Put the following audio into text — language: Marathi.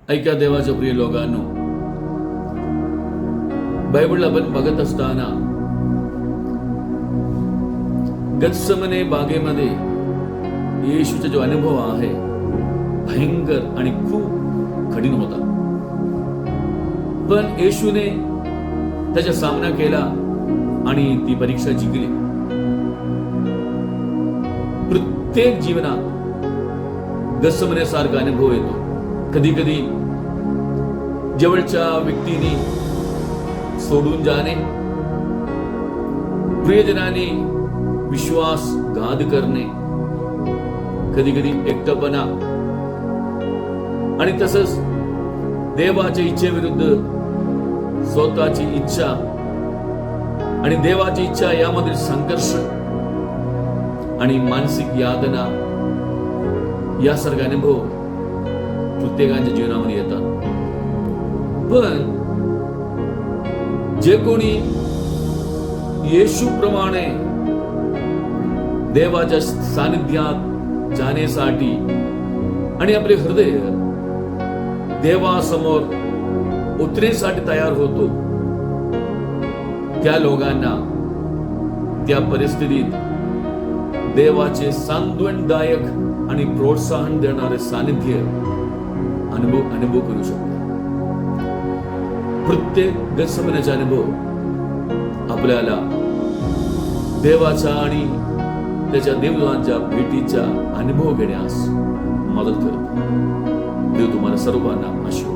ऐका देवाच्या प्रिय लोकांनो, बायबल आपण बघत असताना गत्समने बागेमध्ये येशूचा जो अनुभव आहे भयंकर आणि खूप कठीण होता, पण येशूने त्याचा सामना केला आणि ती परीक्षा जिंकली. प्रत्येक जीवनात गत्समने सारखा अनुभव येतो. कधी कधी जवळच्या व्यक्तीने सोडून जाणे, प्रियजनाने विश्वासघात करणे, कधी कधी एकटेपणा आणि तसंच देवाच्या इच्छेविरुद्ध स्वतःची इच्छा आणि देवाची इच्छा यामधील संघर्ष आणि मानसिक यातना यासारखे अनुभव प्रत्येकाच्या जीवनामध्ये येतात. पण जे कोणी येशूप्रमाणे देवाच्या सानिध्यात जाण्यासाठी आणि आपले हृदय देवासमोर उतरण्यासाठी तयार होतो, त्या लोकांना त्या परिस्थितीत देवाचे सांत्वनदायक आणि प्रोत्साहन देणारे सानिध्य अनुभव करू शकतो. प्रत्येक गत्समनेचा अनुभव आपल्याला देवाचा आणि त्याच्या देवदूतांच्या भेटीचा अनुभव घेण्यास मदत करतो. देव तुम्हाला सर्वांना आशीर्वाद